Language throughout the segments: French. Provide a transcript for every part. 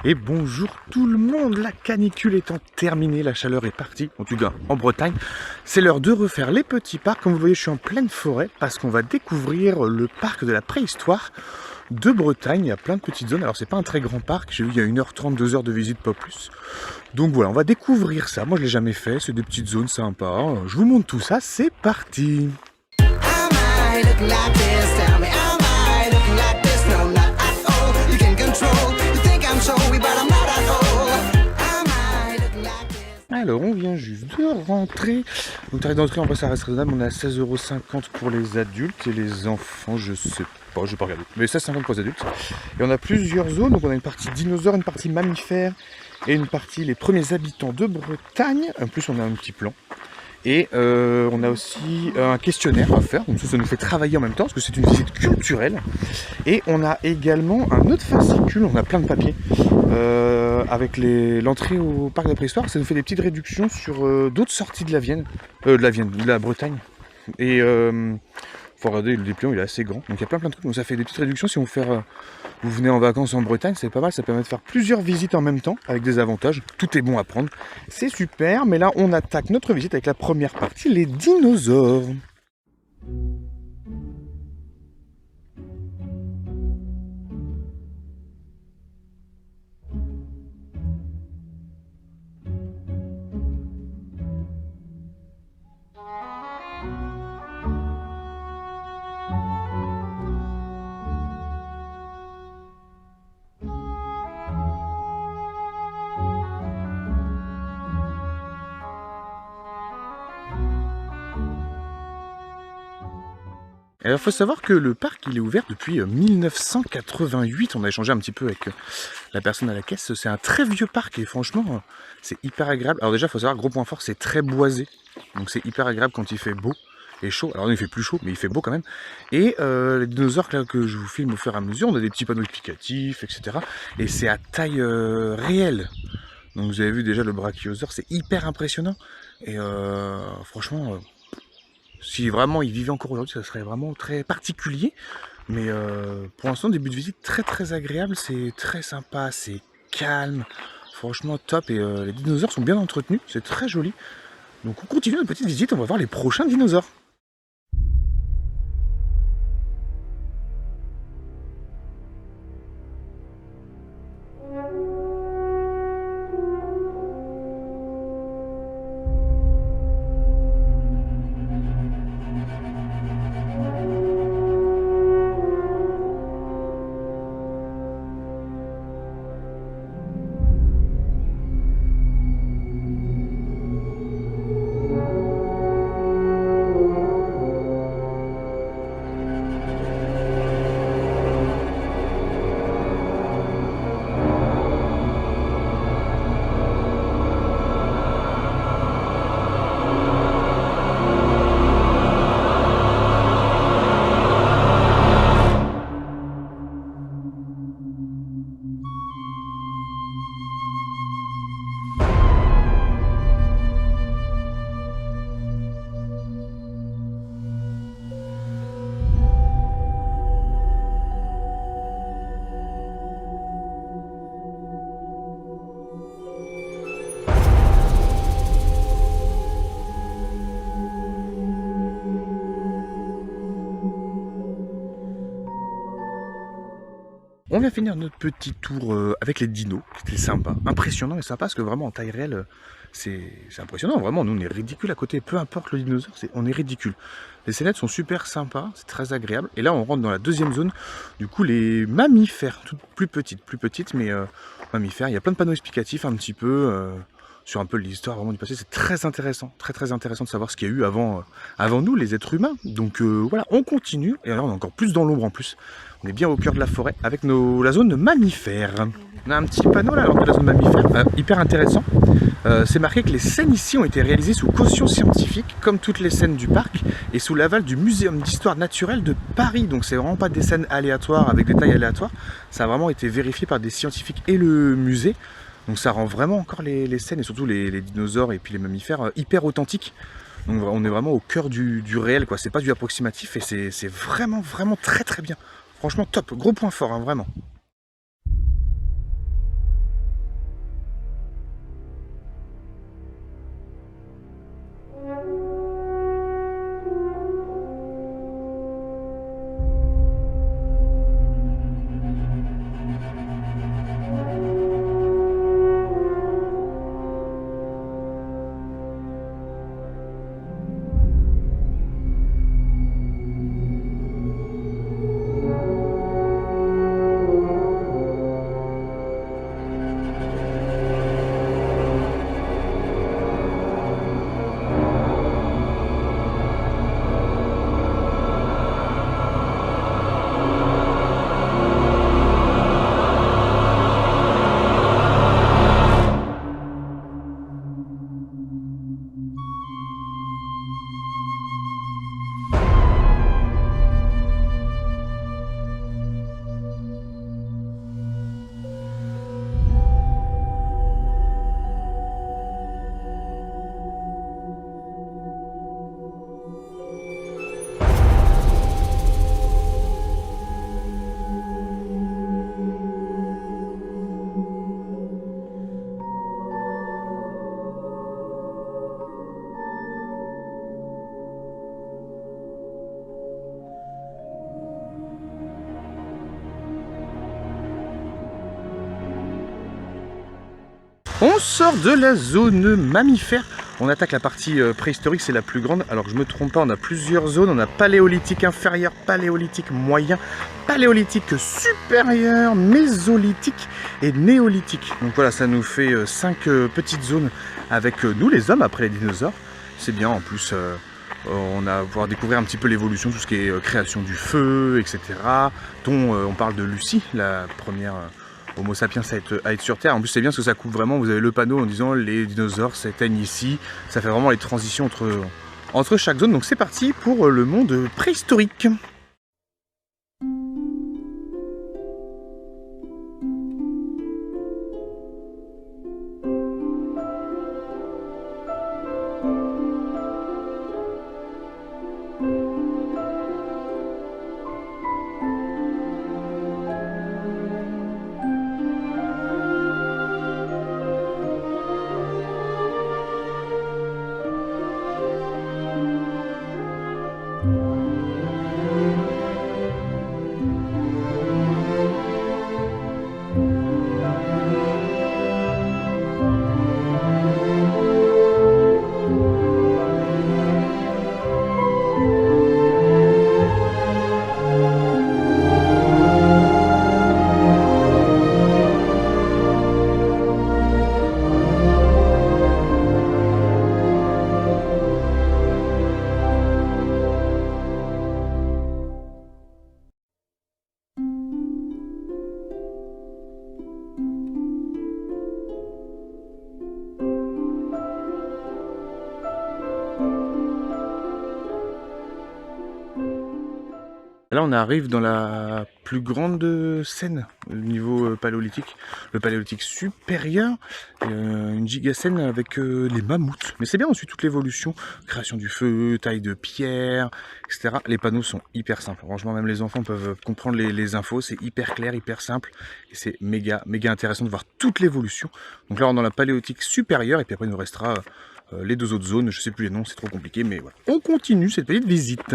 Et bonjour tout le monde, la canicule étant terminée, la chaleur est partie, en tout cas en Bretagne. C'est l'heure de refaire les petits parcs. Comme vous voyez, je suis en pleine forêt parce qu'on va découvrir le parc de la préhistoire de Bretagne. Il y a plein de petites zones, alors c'est pas un très grand parc, j'ai vu il y a 1h30, 2 heures de visite, pas plus. Donc voilà, on va découvrir ça, moi je l'ai jamais fait, c'est des petites zones sympas. Je vous montre tout ça, c'est parti. Alors on vient juste de rentrer. Donc tarif d'entrée, en vrai ça reste raisonnable, on est à 16,50 € pour les adultes et les enfants, je sais pas, je vais pas regarder. Mais 16,50 € pour les adultes. Et on a plusieurs zones, donc on a une partie dinosaures, une partie mammifères et une partie les premiers habitants de Bretagne. En plus on a un petit plan. Et on a aussi un questionnaire à faire, donc ça nous fait travailler en même temps parce que c'est une visite culturelle. Et on a également un autre fascicule, on a plein de papiers avec l'entrée au parc de la préhistoire. Ça nous fait des petites réductions sur d'autres sorties de de la Bretagne. Et faut regarder, le dépliant il est assez grand, donc il y a plein de trucs, donc ça fait des petites réductions si vous venez en vacances en Bretagne, c'est pas mal, ça permet de faire plusieurs visites en même temps, avec des avantages, tout est bon à prendre, c'est super, mais là on attaque notre visite avec la première partie, les dinosaures. Alors il faut savoir que le parc il est ouvert depuis 1988, on a échangé un petit peu avec la personne à la caisse, c'est un très vieux parc et franchement c'est hyper agréable. Alors déjà il faut savoir, gros point fort, c'est très boisé, donc c'est hyper agréable quand il fait beau et chaud. Alors il fait plus chaud mais il fait beau quand même. Et les dinosaures là, que je vous filme au fur et à mesure, on a des petits panneaux explicatifs, etc. Et c'est à taille réelle. Donc vous avez vu déjà le brachiosaure, c'est hyper impressionnant. Et franchement... si vraiment il vivait encore aujourd'hui, ça serait vraiment très particulier. Mais pour l'instant, début de visite très agréable, c'est très sympa, c'est calme, franchement top. Et les dinosaures sont bien entretenus, c'est très joli. Donc on continue notre petite visite, on va voir les prochains dinosaures. On vient finir notre petit tour avec les dinos, c'était sympa, impressionnant et sympa parce que vraiment en taille réelle, c'est impressionnant, vraiment, nous on est ridicule à côté, peu importe le dinosaure, on est ridicule. Les scénettes sont super sympas, c'est très agréable, et là on rentre dans la deuxième zone, du coup les mammifères, toutes plus petites, mais mammifères, il y a plein de panneaux explicatifs un petit peu, sur un peu l'histoire vraiment du passé, c'est très intéressant de savoir ce qu'il y a eu avant nous, les êtres humains. Donc voilà, on continue, et alors on est encore plus dans l'ombre en plus. On est bien au cœur de la forêt avec la zone mammifère. On a un petit panneau là, alors de la zone mammifère, hyper intéressant. C'est marqué que les scènes ici ont été réalisées sous caution scientifique, comme toutes les scènes du parc, et sous l'aval du Muséum d'Histoire Naturelle de Paris. Donc c'est vraiment pas des scènes aléatoires avec des tailles aléatoires, ça a vraiment été vérifié par des scientifiques et le musée. Donc ça rend vraiment encore les scènes, et surtout les dinosaures et puis les mammifères, hyper authentiques. Donc on est vraiment au cœur du réel, quoi. C'est pas du approximatif, et c'est vraiment très bien. Franchement top, gros point fort, hein, vraiment. On sort de la zone mammifère. On attaque la partie préhistorique, c'est la plus grande. Alors je me trompe pas, on a plusieurs zones. On a paléolithique inférieur, paléolithique moyen, paléolithique supérieur, mésolithique et néolithique. Donc voilà, ça nous fait 5 petites zones avec nous les hommes après les dinosaures. C'est bien, en plus on a pouvoir découvrir un petit peu l'évolution, tout ce qui est création du feu, etc. Dont on parle de Lucie, la première Homo sapiens à être sur Terre. En plus c'est bien parce que ça coupe vraiment, vous avez le panneau en disant les dinosaures s'éteignent ici. Ça fait vraiment les transitions entre chaque zone. Donc c'est parti pour le monde préhistorique. Là, on arrive dans la plus grande scène au niveau paléolithique, le paléolithique supérieur, une giga scène avec les mammouths. Mais c'est bien ensuite toute l'évolution, création du feu, taille de pierre, etc. Les panneaux sont hyper simples. Franchement, même les enfants peuvent comprendre les infos. C'est hyper clair, hyper simple. Et c'est méga intéressant de voir toute l'évolution. Donc là, on est dans la paléolithique supérieure. Et puis après, il nous restera les 2 autres zones. Je sais plus les noms, c'est trop compliqué. Mais voilà. On continue cette petite visite.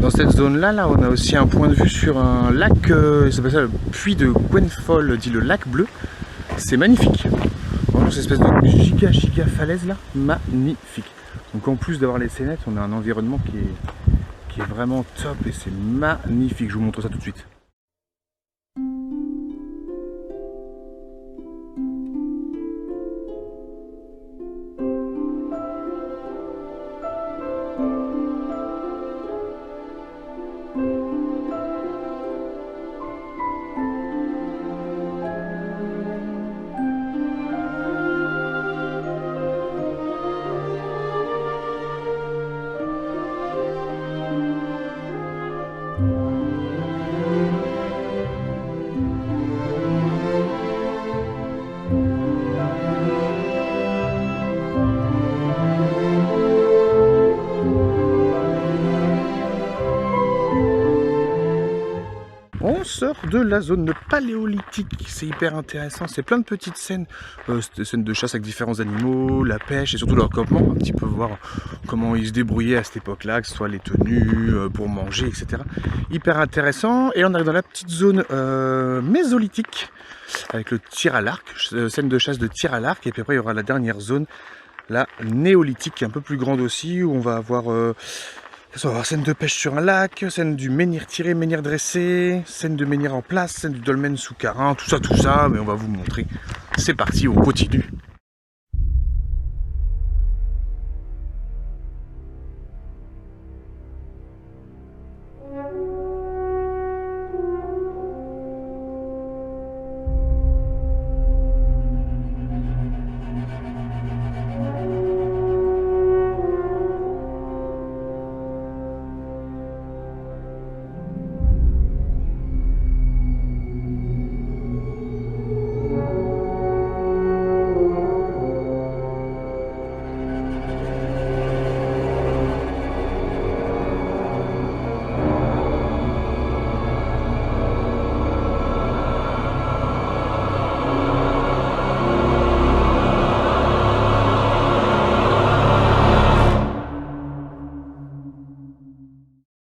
Dans cette zone-là, on a aussi un point de vue sur un lac, ça s'appelle ça le puits de Gwenfol, dit le lac bleu. C'est magnifique. Vraiment cette espèce de giga falaise là, magnifique. Donc en plus d'avoir les scénettes, on a un environnement qui est vraiment top et c'est magnifique. Je vous montre ça tout de suite. On sort de la zone paléolithique, c'est hyper intéressant, c'est plein de petites scènes, scènes de chasse avec différents animaux, la pêche et surtout leur campement, un petit peu voir comment ils se débrouillaient à cette époque-là, que ce soit les tenues pour manger, etc. Hyper intéressant, et on arrive dans la petite zone mésolithique, avec le tir à l'arc, scène de chasse de tir à l'arc, et puis après il y aura la dernière zone, la néolithique, qui est un peu plus grande aussi, où on va avoir... scène de pêche sur un lac, scène du menhir tiré, menhir dressé, scène de menhir en place, scène du dolmen sous-carin, tout ça, mais on va vous montrer. C'est parti, on continue.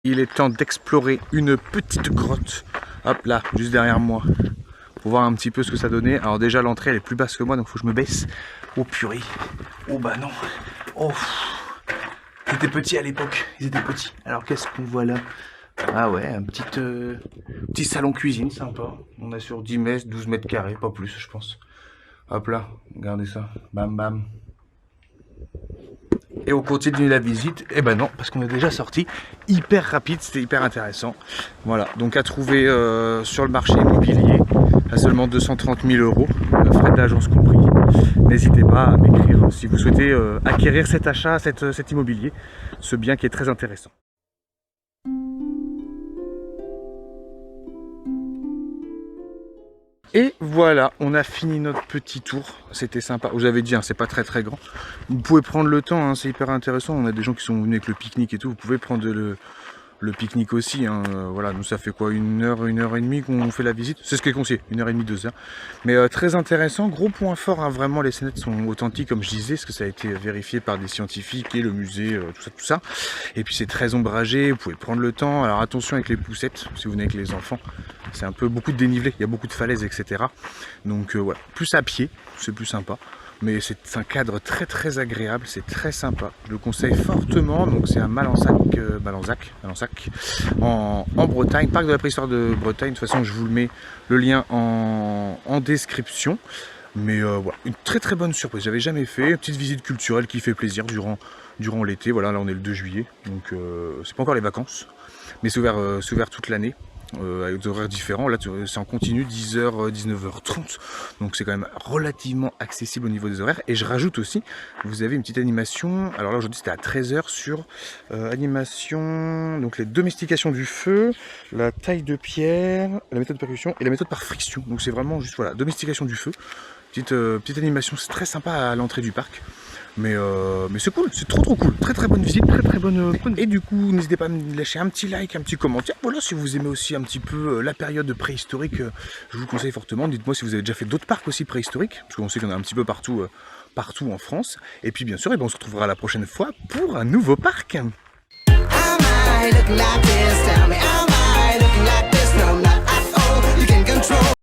Il est temps d'explorer une petite grotte. Hop là, juste derrière moi. Pour voir un petit peu ce que ça donnait. Alors déjà l'entrée elle est plus basse que moi donc faut que je me baisse. Oh purée. Oh bah non. Oh. Ils étaient petits à l'époque. Ils étaient petits. Alors qu'est-ce qu'on voit là? Ah ouais, un petit salon cuisine sympa. On a sur 10 mètres, 12 mètres carrés, pas plus je pense. Hop là, regardez ça. Bam bam. Et on continue la visite. Et ben non, parce qu'on est déjà sorti. Hyper rapide, c'était hyper intéressant. Voilà, donc à trouver sur le marché immobilier à seulement 230 000 euros, frais d'agence compris. N'hésitez pas à m'écrire si vous souhaitez acquérir cet achat, cet immobilier, ce bien qui est très intéressant. Et voilà, on a fini notre petit tour, c'était sympa, vous avez dit, hein, c'est pas très grand. Vous pouvez prendre le temps, hein, c'est hyper intéressant, on a des gens qui sont venus avec le pique-nique et tout, vous pouvez prendre le pique-nique aussi, hein. Voilà, nous ça fait quoi, une heure et demie qu'on fait la visite, c'est ce qui est conseillé, 1h30, 2 heures. Mais très intéressant, gros point fort, hein, vraiment les scénettes sont authentiques comme je disais, parce que ça a été vérifié par des scientifiques et le musée, tout ça. Et puis c'est très ombragé, vous pouvez prendre le temps, alors attention avec les poussettes, si vous venez avec les enfants. C'est un peu beaucoup de dénivelé, il y a beaucoup de falaises, etc. Donc voilà, plus à pied, c'est plus sympa. Mais c'est un cadre très agréable, c'est très sympa. Je le conseille fortement, donc c'est à Malansac, en Bretagne, parc de la préhistoire de Bretagne. De toute façon, je vous le mets le lien en description. Mais voilà, une très bonne surprise, j'avais jamais fait. Une petite visite culturelle qui fait plaisir durant l'été. Voilà, là on est le 2 juillet, donc c'est pas encore les vacances. Mais c'est ouvert toute l'année. Avec des horaires différents, là c'est en continu 10h, 19h30, donc c'est quand même relativement accessible au niveau des horaires. Et je rajoute aussi, vous avez une petite animation, alors là aujourd'hui c'était à 13h sur animation, donc les domestications du feu, la taille de pierre, la méthode de percussion et la méthode par friction, donc c'est vraiment juste voilà, domestication du feu, petite animation, c'est très sympa à l'entrée du parc. Mais c'est cool, c'est trop cool, très bonne visite, très bonne. Et du coup, n'hésitez pas à me lâcher un petit like, un petit commentaire. Voilà, si vous aimez aussi un petit peu la période préhistorique, je vous conseille fortement. Dites-moi si vous avez déjà fait d'autres parcs aussi préhistoriques, parce qu'on sait qu'il y en a un petit peu partout en France. Et puis bien sûr, on se retrouvera la prochaine fois pour un nouveau parc.